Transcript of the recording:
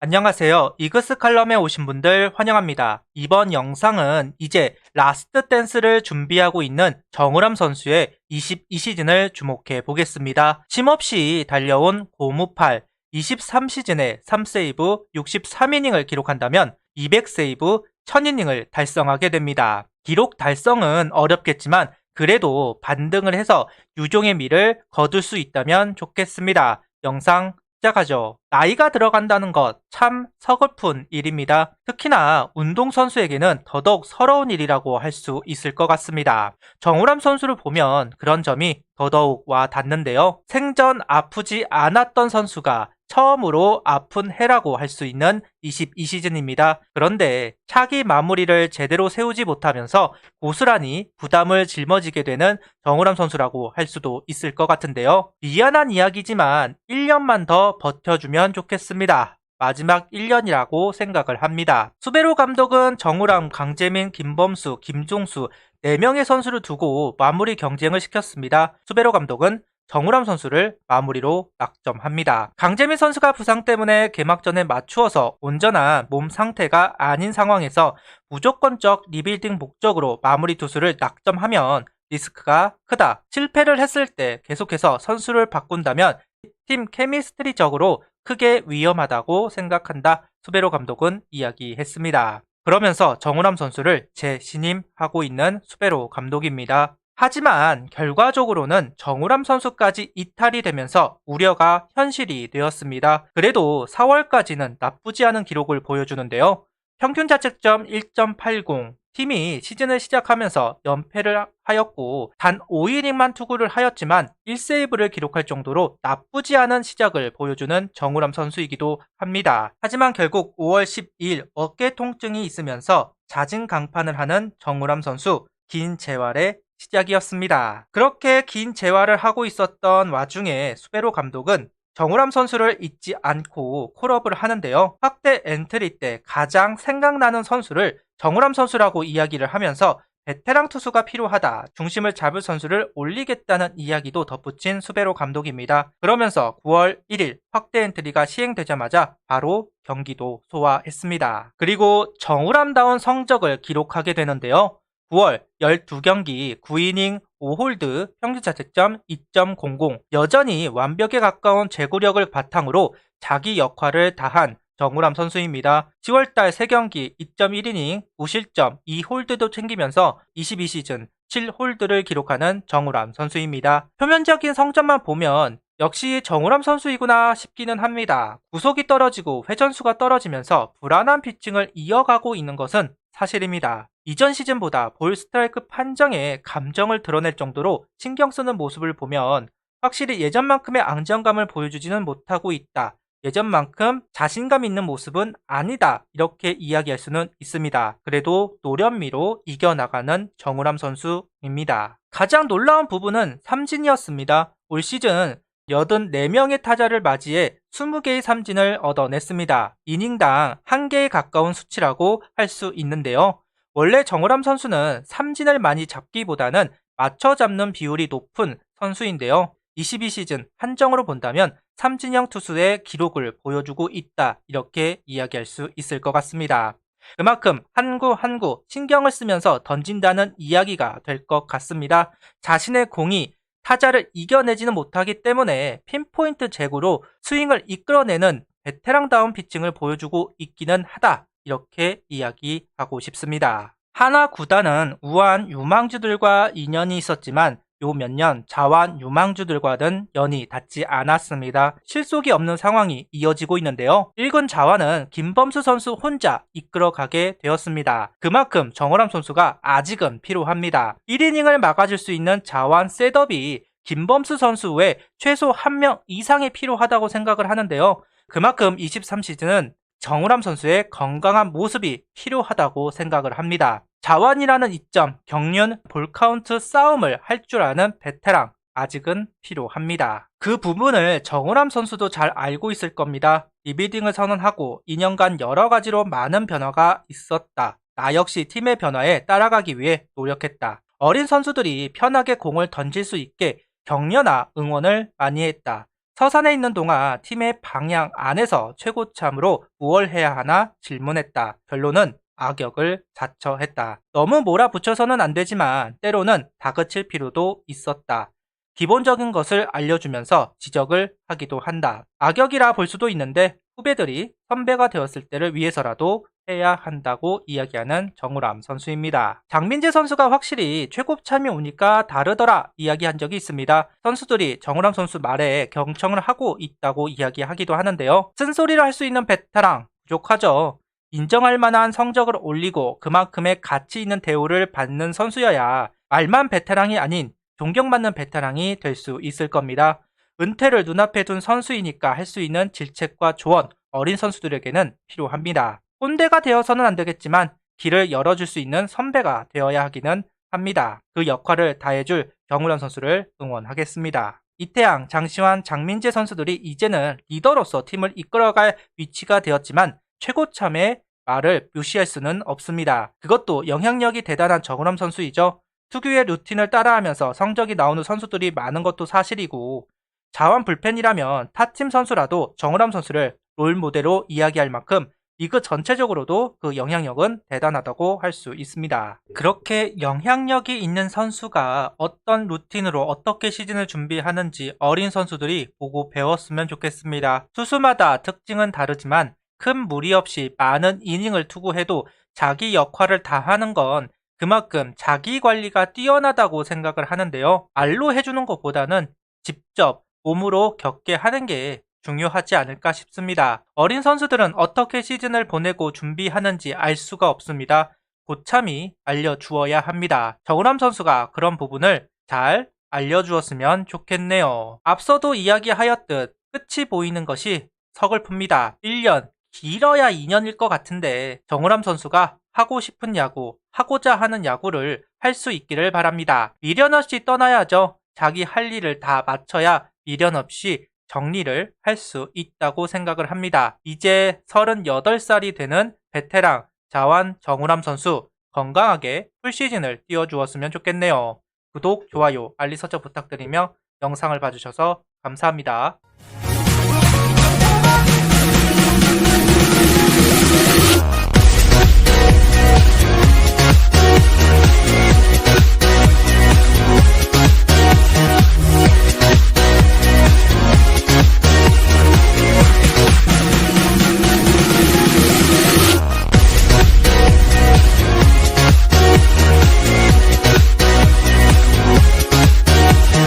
안녕하세요. 이그스 칼럼에 오신 분들 환영합니다. 이번 영상은 이제 라스트 댄스를 준비하고 있는 정우람 선수의 22시즌을 주목해 보겠습니다. 쉼없이 달려온 고무팔 23시즌에 3세이브 63이닝을 기록한다면 200세이브 1000이닝을 달성하게 됩니다. 기록 달성은 어렵겠지만 그래도 반등을 해서 유종의 미를 거둘 수 있다면 좋겠습니다. 영상 시작하죠. 나이가 들어간다는 것 참 서글픈 일입니다. 특히나 운동선수에게는 더더욱 서러운 일이라고 할 수 있을 것 같습니다. 정우람 선수를 보면 그런 점이 더더욱 와 닿는데요. 생전 아프지 않았던 선수가 처음으로 아픈 해라고 할 수 있는 22시즌입니다. 그런데 차기 마무리를 제대로 세우지 못하면서 고스란히 부담을 짊어지게 되는 정우람 선수라고 할 수도 있을 것 같은데요. 미안한 이야기지만 1년만 더 버텨주면 좋겠습니다. 마지막 1년이라고 생각을 합니다. 수베로 감독은 정우람, 강재민, 김범수, 김종수 4명의 선수를 두고 마무리 경쟁을 시켰습니다. 수베로 감독은 정우람 선수를 마무리로 낙점합니다. 강재민 선수가 부상 때문에 개막전에 맞추어서 온전한 몸 상태가 아닌 상황에서 무조건적 리빌딩 목적으로 마무리 투수를 낙점하면 리스크가 크다. 실패를 했을 때 계속해서 선수를 바꾼다면 팀 케미스트리적으로 크게 위험하다고 생각한다. 수베로 감독은 이야기했습니다. 그러면서 정우람 선수를 재신임하고 있는 수베로 감독입니다. 하지만 결과적으로는 정우람 선수까지 이탈이 되면서 우려가 현실이 되었습니다. 그래도 4월까지는 나쁘지 않은 기록을 보여주는데요. 평균 자책점 1.80, 팀이 시즌을 시작하면서 연패를 하였고 단 5이닝만 투구를 하였지만 1세이브를 기록할 정도로 나쁘지 않은 시작을 보여주는 정우람 선수이기도 합니다. 하지만 결국 5월 12일 어깨 통증이 있으면서 잦은 강판을 하는 정우람 선수, 긴 재활의 시작이었습니다. 그렇게 긴 재활을 하고 있었던 와중에 수베로 감독은 정우람 선수를 잊지 않고 콜업을 하는데요. 확대 엔트리 때 가장 생각나는 선수를 정우람 선수라고 이야기를 하면서 베테랑 투수가 필요하다. 중심을 잡을 선수를 올리겠다는 이야기도 덧붙인 수베로 감독입니다. 그러면서 9월 1일 확대 엔트리가 시행되자마자 바로 경기도 소화했습니다. 그리고 정우람다운 성적을 기록하게 되는데요. 9월 12경기 9이닝 5홀드 평균 자책점 2.00 여전히 완벽에 가까운 제구력을 바탕으로 자기 역할을 다한 정우람 선수입니다. 10월달 3경기 2.1이닝 무실점 2홀드도 챙기면서 22시즌 7홀드를 기록하는 정우람 선수입니다. 표면적인 성적만 보면 역시 정우람 선수이구나 싶기는 합니다. 구속이 떨어지고 회전수가 떨어지면서 불안한 피칭을 이어가고 있는 것은 사실입니다. 이전 시즌보다 볼 스트라이크 판정에 감정을 드러낼 정도로 신경 쓰는 모습을 보면 확실히 예전만큼의 안정감을 보여주지는 못하고 있다. 예전만큼 자신감 있는 모습은 아니다. 이렇게 이야기할 수는 있습니다. 그래도 노련미로 이겨나가는 정우람 선수입니다. 가장 놀라운 부분은 삼진이었습니다. 올 시즌 84명의 타자를 맞이해 20개의 삼진을 얻어냈습니다. 이닝당 1개에 가까운 수치라고 할 수 있는데요. 원래 정우람 선수는 삼진을 많이 잡기보다는 맞춰 잡는 비율이 높은 선수인데요. 22시즌 한정으로 본다면 삼진형 투수의 기록을 보여주고 있다. 이렇게 이야기할 수 있을 것 같습니다. 그만큼 한 구 한 구 신경을 쓰면서 던진다는 이야기가 될 것 같습니다. 자신의 공이 타자를 이겨내지는 못하기 때문에 핀포인트 제구로 스윙을 이끌어내는 베테랑다운 피칭을 보여주고 있기는 하다. 이렇게 이야기하고 싶습니다. 하나 구단은 우한 유망주들과 인연이 있었지만 요 몇 년 자완 유망주들과는 연이 닿지 않았습니다. 실속이 없는 상황이 이어지고 있는데요. 1군 자완은 김범수 선수 혼자 이끌어가게 되었습니다. 그만큼 정우람 선수가 아직은 필요합니다. 1이닝을 막아줄 수 있는 자완 셋업이 김범수 선수 외 최소 1명 이상이 필요하다고 생각을 하는데요. 그만큼 23시즌은 정우람 선수의 건강한 모습이 필요하다고 생각을 합니다. 자완이라는 이점, 경륜, 볼카운트 싸움을 할 줄 아는 베테랑, 아직은 필요합니다. 그 부분을 정우람 선수도 잘 알고 있을 겁니다. 리빌딩을 선언하고 2년간 여러 가지로 많은 변화가 있었다. 나 역시 팀의 변화에 따라가기 위해 노력했다. 어린 선수들이 편하게 공을 던질 수 있게 격려나 응원을 많이 했다. 서산에 있는 동안 팀의 방향 안에서 최고참으로 무엇을 해야 하나 질문했다. 결론은 악역을 자처했다. 너무 몰아붙여서는 안 되지만 때로는 다그칠 필요도 있었다. 기본적인 것을 알려주면서 지적을 하기도 한다. 악역이라 볼 수도 있는데 후배들이 선배가 되었을 때를 위해서라도 해야 한다고 이야기하는 정우람 선수입니다. 장민재 선수가 확실히 최고참이 오니까 다르더라 이야기한 적이 있습니다. 선수들이 정우람 선수 말에 경청을 하고 있다고 이야기하기도 하는데요. 쓴소리를 할 수 있는 베테랑 부족하죠. 인정할 만한 성적을 올리고 그만큼의 가치 있는 대우를 받는 선수여야 말만 베테랑이 아닌 존경받는 베테랑이 될 수 있을 겁니다. 은퇴를 눈앞에 둔 선수이니까 할 수 있는 질책과 조언, 어린 선수들에게는 필요합니다. 꼰대가 되어서는 안 되겠지만 길을 열어줄 수 있는 선배가 되어야 하기는 합니다. 그 역할을 다해줄 정우람 선수를 응원하겠습니다. 이태양, 장시환, 장민재 선수들이 이제는 리더로서 팀을 이끌어갈 위치가 되었지만 최고참의 말을 무시할 수는 없습니다. 그것도 영향력이 대단한 정우람 선수이죠. 특유의 루틴을 따라하면서 성적이 나오는 선수들이 많은 것도 사실이고 자완 불펜이라면 타팀 선수라도 정우람 선수를 롤모델로 이야기할 만큼 리그 전체적으로도 그 영향력은 대단하다고 할 수 있습니다. 그렇게 영향력이 있는 선수가 어떤 루틴으로 어떻게 시즌을 준비하는지 어린 선수들이 보고 배웠으면 좋겠습니다. 투수마다 특징은 다르지만 큰 무리 없이 많은 이닝을 투구해도 자기 역할을 다하는 건 그만큼 자기 관리가 뛰어나다고 생각을 하는데요. 말로 해주는 것보다는 직접 몸으로 겪게 하는 게 중요하지 않을까 싶습니다. 어린 선수들은 어떻게 시즌을 보내고 준비하는지 알 수가 없습니다. 고참이 알려주어야 합니다. 정우람 선수가 그런 부분을 잘 알려주었으면 좋겠네요. 앞서도 이야기하였듯 끝이 보이는 것이 서글픕니다. 1년, 길어야 2년일 것 같은데 정우람 선수가 하고 싶은 야구, 하고자 하는 야구를 할 수 있기를 바랍니다. 미련 없이 떠나야죠. 자기 할 일을 다 마쳐야 미련 없이 정리를 할 수 있다고 생각을 합니다. 이제 38살이 되는 베테랑 자완 정우람 선수 건강하게 풀시즌을 띄워주었으면 좋겠네요. 구독, 좋아요, 알림 설정 부탁드리며 영상을 봐주셔서 감사합니다.